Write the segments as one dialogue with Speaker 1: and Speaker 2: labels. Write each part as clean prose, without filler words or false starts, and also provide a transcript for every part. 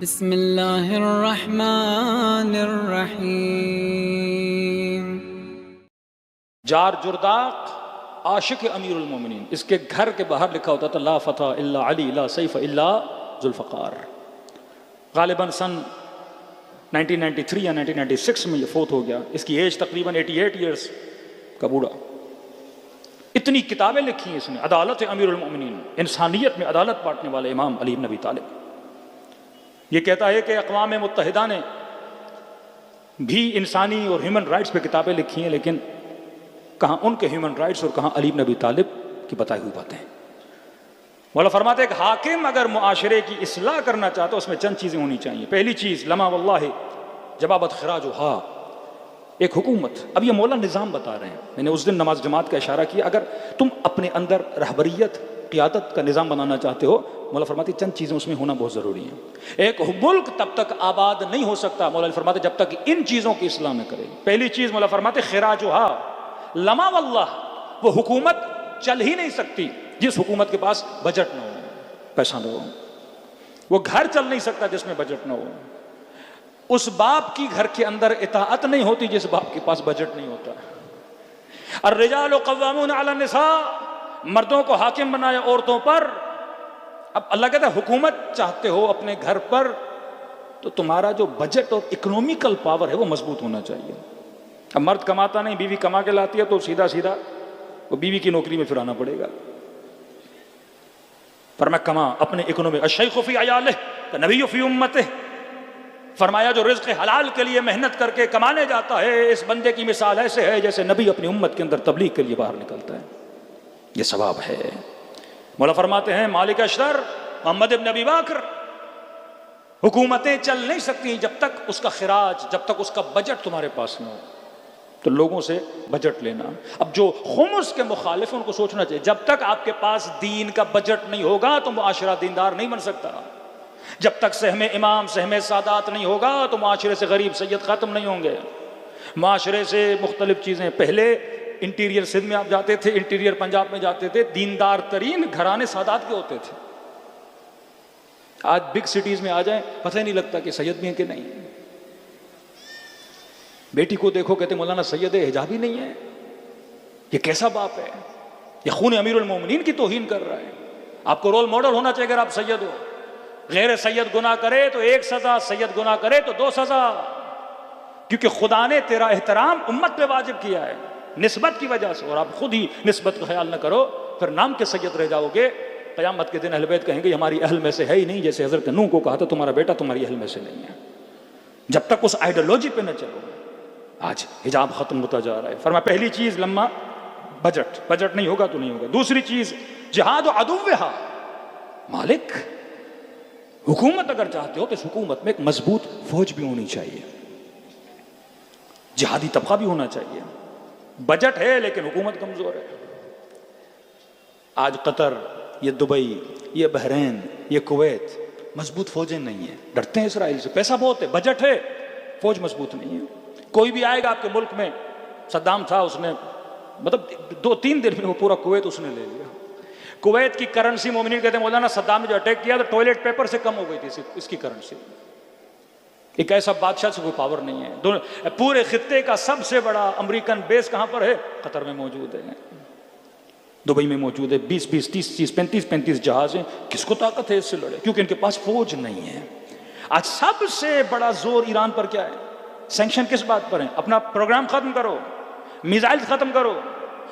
Speaker 1: بسم اللہ الرحمن الرحیم۔
Speaker 2: جار جرداق عاشق امیر المومنین، اس کے گھر کے باہر لکھا ہوتا تھا لا فتح الا علی لا سیف الا ذوالفقار۔ غالباً سن 1993 یا 1996 میں یہ فوت ہو گیا۔ اس کی ایج تقریباً 88 ایئرس کا بوڑھا۔ اتنی کتابیں لکھی ہیں اس نے، عدالت امیر المومنین، انسانیت میں عدالت بانٹنے والے امام علی بن ابی طالب۔ یہ کہتا ہے کہ اقوام متحدہ نے بھی انسانی اور ہیومن رائٹس پہ کتابیں لکھی ہیں، لیکن کہاں ان کے ہیومن رائٹس اور کہاں علی بن ابی طالب کی بتائی ہوئی باتیں۔ مولا فرماتے ہیں کہ حاکم اگر معاشرے کی اصلاح کرنا چاہتا اس میں چند چیزیں ہونی چاہیے۔ پہلی چیز لما واللہ جبابت خراجھا، ایک حکومت۔ اب یہ مولا نظام بتا رہے ہیں، میں نے اس دن نماز جماعت کا اشارہ کیا، اگر تم اپنے اندر رہبریت قیادت کا نظام بنانا چاہتے ہو، مولا فرماتے چند چیزیں اس میں ہونا بہت ضروری ہیں۔ ایک ملک تب تک آباد نہیں ہو سکتا، مولا فرماتے جب تک ان چیزوں کی اصلاح نہ کرے۔ پہلی چیز مولا فرماتے خراجھا، لما واللہ وہ حکومت چل ہی نہیں سکتی جس حکومت کے پاس بجٹ نہ ہو، پیسہ نہ ہو۔ وہ گھر چل نہیں سکتا جس میں بجٹ نہ ہو۔ اس باپ کی گھر کے اندر اطاعت نہیں ہوتی جس باپ کے پاس بجٹ نہیں ہوتا۔ الرجال قوامون علی النساء، مردوں کو حاکم بنایا عورتوں پر۔ اب اللہ کہتا ہے حکومت چاہتے ہو اپنے گھر پر تو تمہارا جو بجٹ اور اکنومیکل پاور ہے وہ مضبوط ہونا چاہیے۔ اب مرد کماتا نہیں، بیوی کما کے لاتی ہے تو سیدھا سیدھا وہ بیوی کی نوکری میں پھر آنا پڑے گا۔ فرمایا کما اپنے اکنومی، الشیخ فی عیالہ نبی فی امتہ، فرمایا جو رزق حلال کے لیے محنت کر کے کمانے جاتا ہے اس بندے کی مثال ایسے ہے جیسے نبی اپنی امت کے اندر تبلیغ کے لیے باہر نکلتا ہے، یہ ثواب ہے۔ مولا فرماتے ہیں مالک اشتر محمد ابن ابی بکر، حکومتیں چل نہیں سکتی جب تک اس کا خراج، جب تک اس کا بجٹ تمہارے پاس نہ ہو۔ تو لوگوں سے بجٹ لینا۔ اب جو خمس کے مخالف ان کو سوچنا چاہیے، جب تک آپ کے پاس دین کا بجٹ نہیں ہوگا تو معاشرہ دیندار نہیں بن سکتا۔ جب تک سہم امام سہم سادات نہیں ہوگا تو معاشرے سے غریب سید ختم نہیں ہوں گے۔ معاشرے سے مختلف چیزیں، پہلے انٹیریئر سندھ میں آپ جاتے تھے، انٹیریئر پنجاب میں جاتے تھے، دیندار ترین گھرانے سادات کے ہوتے تھے۔ آج بگ سٹیز میں آ جائیں پتہ ہی نہیں لگتا کہ سید بھی ہیں کہ نہیں۔ بیٹی کو دیکھو کہتے مولانا سید حجابی نہیں ہے، یہ کیسا باپ ہے، یہ خون امیر المومنین کی توہین کر رہا ہے۔ آپ کو رول ماڈل ہونا چاہیے اگر آپ سید ہو۔ غیر سید گناہ کرے تو 1 سزا، سید گناہ کرے تو 2 سزا، کیونکہ خدا نے تیرا احترام امت پہ واجب کیا ہے نسبت کی وجہ سے، اور آپ خود ہی نسبت کا خیال نہ کرو پھر نام کے سید رہ جاؤ گے۔ قیامت کے دن اہل بیت کہیں گے یہ ہماری اہل میں سے ہے ہی نہیں، جیسے حضرت نوح کو کہا تھا تمہارا بیٹا تمہاری اہل میں سے نہیں ہے۔ جب تک اس آئیڈیالوجی پہ نہ چلو۔ آج حجاب ختم ہوتا جا رہا ہے۔ فرمایا پہلی چیز لما بجٹ نہیں ہوگا تو نہیں ہوگا۔ دوسری چیز جہاد و عدوہا، مالک حکومت اگر چاہتے ہو تو اس حکومت میں ایک مضبوط فوج بھی ہونی چاہیے، جہادی طبقہ بھی ہونا چاہیے۔ بجٹ ہے لیکن حکومت کمزور ہے۔ آج قطر، یہ دبئی، یہ بحرین، یہ کویت، مضبوط فوجیں نہیں ہیں، ڈرتے ہیں اسرائیل سے۔ پیسہ بہت ہے، بجٹ ہے، فوج مضبوط نہیں ہے۔ کوئی بھی آئے گا آپ کے ملک میں، صدام تھا، اس نے مطلب 2-3 دن میں وہ پورا کویت اس نے لے لیا۔ کویت کی کرنسی مومنین کہتے ہیں مولانا صدام نے جو اٹیک کیا تو ٹوائلٹ پیپر سے کم ہو گئی تھی اس کی کرنسی۔ ایک ایسا بادشاہ سے کوئی پاور نہیں ہے۔ پورے خطے کا سب سے بڑا امریکن بیس کہاں پر ہے؟ قطر میں موجود ہے، دبئی میں موجود ہے۔ 20-20 30-30 35-35 جہاز ہیں۔ کس کو طاقت ہے اس سے لڑے؟ کیونکہ ان کے پاس فوج نہیں ہے۔ آج سب سے بڑا زور ایران پر کیا ہے؟ سینکشن کس بات پر ہیں؟ اپنا پروگرام ختم کرو، میزائل ختم کرو،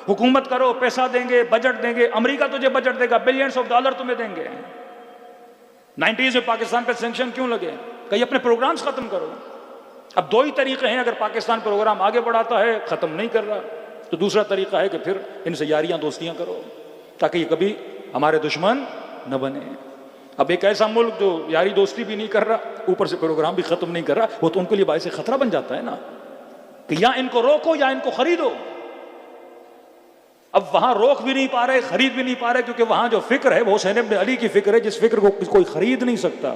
Speaker 2: حکومت کرو، پیسہ دیں گے، بجٹ دیں گے، امریکہ تجھے بجٹ دے گا، بلینز آف ڈالر تمہیں دیں گے۔ 90s میں پاکستان پہ سینکشن کیوں لگے؟ کہیں اپنے پروگرامز ختم کرو۔ اب 2 ہی طریقے ہیں، اگر پاکستان پروگرام آگے بڑھاتا ہے ختم نہیں کر رہا تو دوسرا طریقہ ہے کہ پھر ان سے یاریاں دوستیاں کرو تاکہ یہ کبھی ہمارے دشمن نہ بنے۔ اب ایک ایسا ملک جو یاری دوستی بھی نہیں کر رہا اوپر سے پروگرام بھی ختم نہیں کر رہا، وہ تو ان کے لیے باعث خطرہ بن جاتا ہے نا، کہ یا ان کو روکو یا ان کو خریدو۔ اب وہاں روک بھی نہیں پا رہے، خرید بھی نہیں پا رہے، کیونکہ وہاں جو فکر ہے وہ حسین ابن علی کی فکر ہے، جس فکر کو کوئی خرید نہیں سکتا،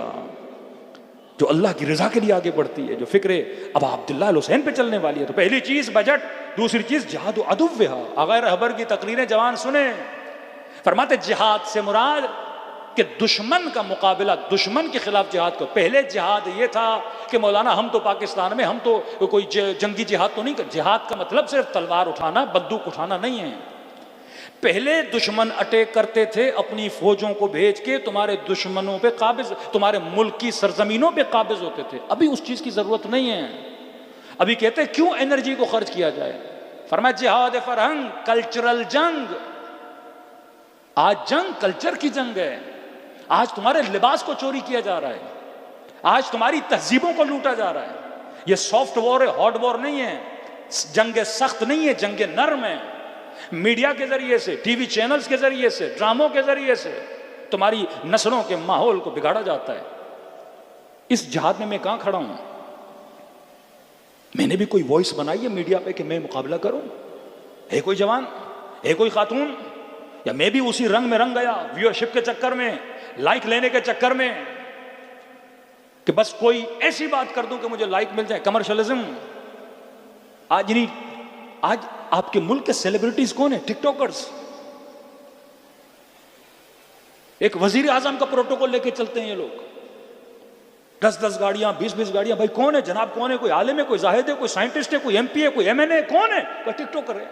Speaker 2: جو اللہ کی رضا کے لیے آگے بڑھتی ہے، جو فکر اب عبداللہ الحسین پہ چلنے والی ہے۔ تو پہلی چیز بجٹ، دوسری چیز جہاد و عدوہا۔ آغا رہبر کی تقریریں جوان سنیں، فرماتے جہاد سے مراد کہ دشمن کا مقابلہ، دشمن کے خلاف جہاد کو. پہلے جہاد یہ تھا کہ مولانا ہم تو پاکستان میں ہم تو کوئی جنگی جہاد تو نہیں کر. جہاد کا مطلب صرف تلوار اٹھانا، بندوق اٹھانا نہیں ہے. پہلے دشمن اٹیک کرتے تھے، اپنی فوجوں کو بھیج کے تمہارے دشمنوں پہ قابض، تمہارے ملک کی سرزمینوں پہ قابض ہوتے تھے. ابھی اس چیز کی ضرورت نہیں ہے. ابھی کہتے ہیں کیوں انرجی کو خرچ کیا جائے. فرمایا جہاد فرہنگ، کلچرل جنگ. آج جنگ کلچر کی جنگ ہے. آج تمہارے لباس کو چوری کیا جا رہا ہے، آج تمہاری تہذیبوں کو لوٹا جا رہا ہے. یہ سافٹ وار ہے، ہارڈ وار نہیں ہے. جنگ سخت نہیں ہے، جنگ نرم ہے. میڈیا کے ذریعے سے، ٹی وی چینلز کے ذریعے سے، ڈراموں کے ذریعے سے تمہاری نسلوں کے ماحول کو بگاڑا جاتا ہے. اس جہاد میں کہاں کھڑا ہوں؟ میں نے بھی کوئی وائس بنائی ہے میڈیا پہ کہ میں مقابلہ کروں؟ ہے کوئی جوان، ہے کوئی خاتون؟ یا میں بھی اسی رنگ میں رنگ گیا، ویورشپ کے چکر میں، لائک لینے کے چکر میں، کہ بس کوئی ایسی بات کر دوں کہ مجھے لائک مل جائے. کمرشلزم. آج آپ کے ملک کے سیلیبریٹیز کون ہیں؟ ٹک ٹاکرز. ایک وزیر اعظم کا پروٹوکول لے کے چلتے ہیں یہ لوگ. 10 گاڑیاں، 20 گاڑیاں. بھائی کون ہے جناب؟ کون ہے؟ کوئی عالم ہے، کوئی زاہد ہے، کوئی سائنٹسٹ ہے، کوئی ایم پی ہے، کوئی ایم این اے؟ کون ہے؟ کوئی ٹک ٹاکر ہے.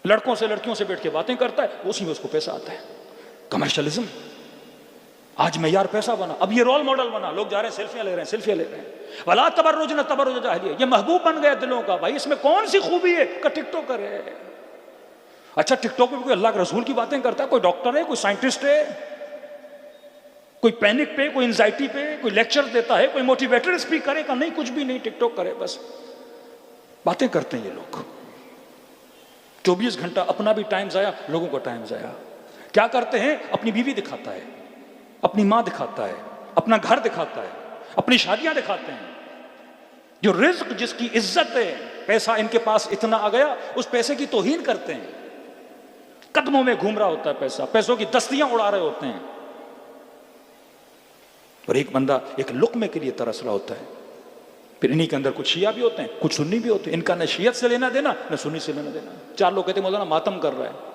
Speaker 2: لڑکوں سے لڑکیوں سے بیٹھ کے باتیں کرتا ہے، اسی میں اس کو پیسہ آتا ہے. کمرشلزم. آج معیار پیسہ بنا، اب یہ رول ماڈل بنا. لوگ جا رہے ہیں سیلفیاں لے رہے ہیں. ولا تبرجن تبرج الجاہلیہ. یہ محبوب بن گیا دلوں کا. بھائی اس میں کون سی خوبی ہے کہ ٹک ٹاکر ہے؟ اچھا ٹک ٹاک میں کوئی اللہ کے رسول کی باتیں کرتا ہے، کوئی ڈاکٹر ہے، کوئی سائنٹسٹ ہے، کوئی پینک پہ، کوئی انزائٹی پہ، کوئی لیکچر دیتا ہے، کوئی موٹیویٹر اسپیکر ہے؟ کہ نہیں، کچھ بھی نہیں، ٹک ٹاک کرے بس. باتیں کرتے ہیں یہ لوگ. 24 گھنٹہ اپنا بھی ٹائم ضائع، لوگوں کا ٹائم ضائع. کیا کرتے ہیں؟ اپنی بیوی دکھاتا ہے، اپنی ماں دکھاتا ہے، اپنا گھر دکھاتا ہے، اپنی شادیاں دکھاتے ہیں. جو رزق، جس کی عزت ہے، پیسہ ان کے پاس اتنا آ گیا، اس پیسے کی توہین کرتے ہیں. قدموں میں گھوم رہا ہوتا ہے پیسہ، پیسوں کی دستیاں اڑا رہے ہوتے ہیں. اور ایک بندہ ایک لقمے کے لیے ترس رہا ہوتا ہے. پھر انہی کے اندر کچھ شیعہ بھی ہوتے ہیں، کچھ سنی بھی ہوتے ہیں. ان کا نہ شیعت سے لینا دینا، نہ سنی سے لینا دینا. 4 لوگ کہتے ہیں مولانا ماتم کر رہا ہے.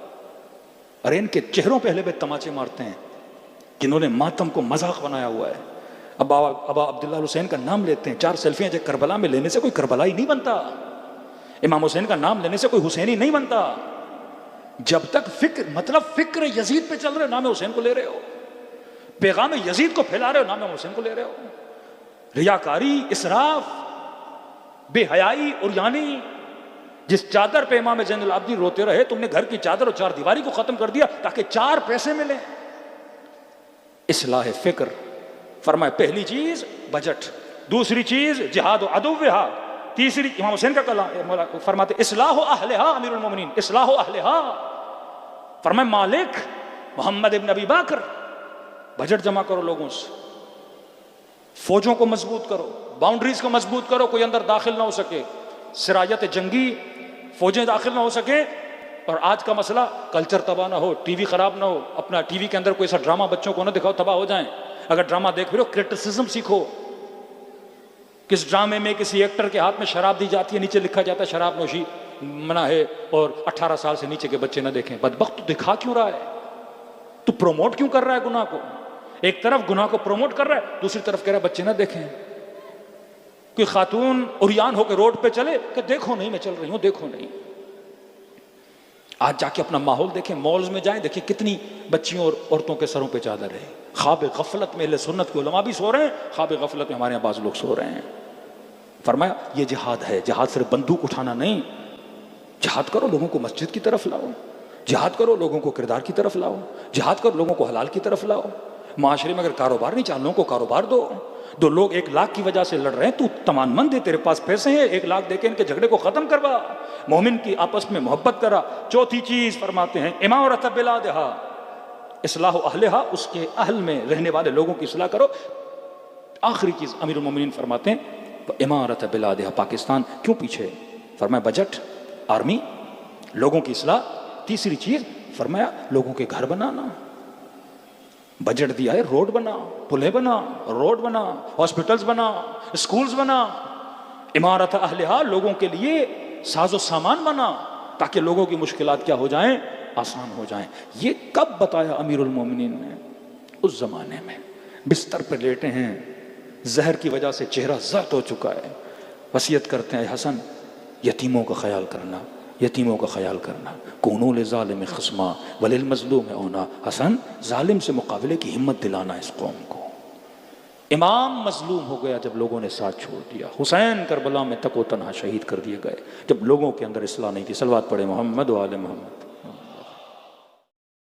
Speaker 2: ارے ان کے چہروں پہ پہلے تماچے مارتے ہیں جنہوں نے ماتم کو مذاق بنایا ہوا ہے. ابا عبداللہ حسین کا نام لیتے ہیں. 4 سیلفیاں جو کربلا میں لینے سے کوئی کربلائی نہیں بنتا. امام حسین کا نام لینے سے کوئی حسینی نہیں بنتا. جب تک فکر یزید پہ چل رہے ہو، نام حسین کو لے رہے ہو. پیغام یزید کو پھیلا رہے ہو، نام حسین کو لے رہے ہو. ریاکاری، اسراف، بے حیائی اور یعنی جس چادر پہ امام زین العابدین روتے رہے، تم نے گھر کی چادر اور 4 دیواری کو ختم کر دیا تاکہ 4 پیسے ملیں. اصلاح فکر. فرمائے پہلی چیز بجٹ، دوسری چیز جہاد و عدوہا، تیسری امام حسین کا کلام فرماتے اصلاح اہلہا. امیر المومنین اصلاح اہلہا. فرمائے مالک محمد ابن ابی بکر، بجٹ جمع کرو لوگوں سے، فوجوں کو مضبوط کرو، باؤنڈریز کو مضبوط کرو، کوئی اندر داخل نہ ہو سکے، سرایت جنگی فوجیں داخل نہ ہو سکیں. اور آج کا مسئلہ کلچر تباہ نہ ہو، ٹی وی خراب نہ ہو. اپنا ٹی وی کے اندر کوئی ایسا ڈرامہ بچوں کو نہ دکھاؤ تباہ ہو جائیں. اگر ڈرامہ دیکھ رہے ہو کرٹیسزم سیکھو. کس ڈرامے میں کسی ایکٹر کے ہاتھ میں شراب دی جاتی ہے، نیچے لکھا جاتا ہے شراب نوشی منع ہے اور 18 سال سے نیچے کے بچے نہ دیکھیں. بدبخت تو دکھا کیوں رہا ہے؟ تو پروموٹ کیوں کر رہا ہے گناہ کو؟ ایک طرف گناہ کو پروموٹ کر رہا ہے، دوسری طرف کہہ رہا ہے بچے نہ دیکھیں. کوئی خاتون عریان ہو کے روڈ پہ چلے کہ دیکھو نہیں میں چل رہی ہوں، دیکھو نہیں. آج جا کے اپنا ماحول دیکھیں، مالز میں جائیں، دیکھیں کتنی بچیوں اور عورتوں کے سروں پہ چادر ہے. خواب غفلت میں اہل سنت کے علماء بھی سو رہے ہیں، خواب غفلت میں ہمارے یہاں بعض لوگ سو رہے ہیں. فرمایا یہ جہاد ہے. جہاد صرف بندوق اٹھانا نہیں. جہاد کرو، لوگوں کو مسجد کی طرف لاؤ. جہاد کرو، لوگوں کو کردار کی طرف لاؤ. جہاد کرو، لوگوں کو حلال کی طرف لاؤ. معاشرے میں اگر کاروبار نہیں، 4 لوگوں کو کاروبار دو. 2 لوگ 1 لاکھ کی وجہ سے لڑ رہے ہیں، تو تمان مند ہے، تیرے پاس پیسے ہیں، 1 لاکھ دے کے ان کے جھگڑے کو ختم کروا. مومن کی آپس میں محبت کرا. چوتھی چیز فرماتے ہیں امارت بلادہا، اصلاح اہلہا، اس کے اہل میں رہنے والے لوگوں کی اصلاح کرو. آخری چیز امیر المومنین فرماتے ہیں امارت بلادہا، پاکستان کیوں پیچھے؟ فرمایا بجٹ، آرمی، لوگوں کی اصلاح. تیسری چیز فرمایا لوگوں کے گھر بنانا. بجٹ دیا ہے، روڈ بنا، پلیں بنا، روڈ بنا، ہاسپٹلز بنا، اسکولز بنا. امارت اہلہا، لوگوں کے لیے ساز و سامان بنا تاکہ لوگوں کی مشکلات کیا ہو جائیں، آسان ہو جائیں۔ یہ کب بتایا امیر المومنین نے؟ اس زمانے میں بستر پہ لیٹے ہیں، زہر کی وجہ سے چہرہ زرد ہو چکا ہے، وصیت کرتے ہیں حسن یتیموں کا خیال کرنا، یتیموں کا خیال کرنا، کونوا للظالم خصما وللمظلوم اونا، حسن ظالم سے مقابلے کی ہمت دلانا اس قوم کو۔ امام مظلوم ہو گیا جب لوگوں نے ساتھ چھوڑ دیا، حسین کربلا میں تک و تنہا شہید کر دیے گئے جب لوگوں کے اندر اصلاح نہیں تھی۔ صلوات پڑھے محمد و آل محمد۔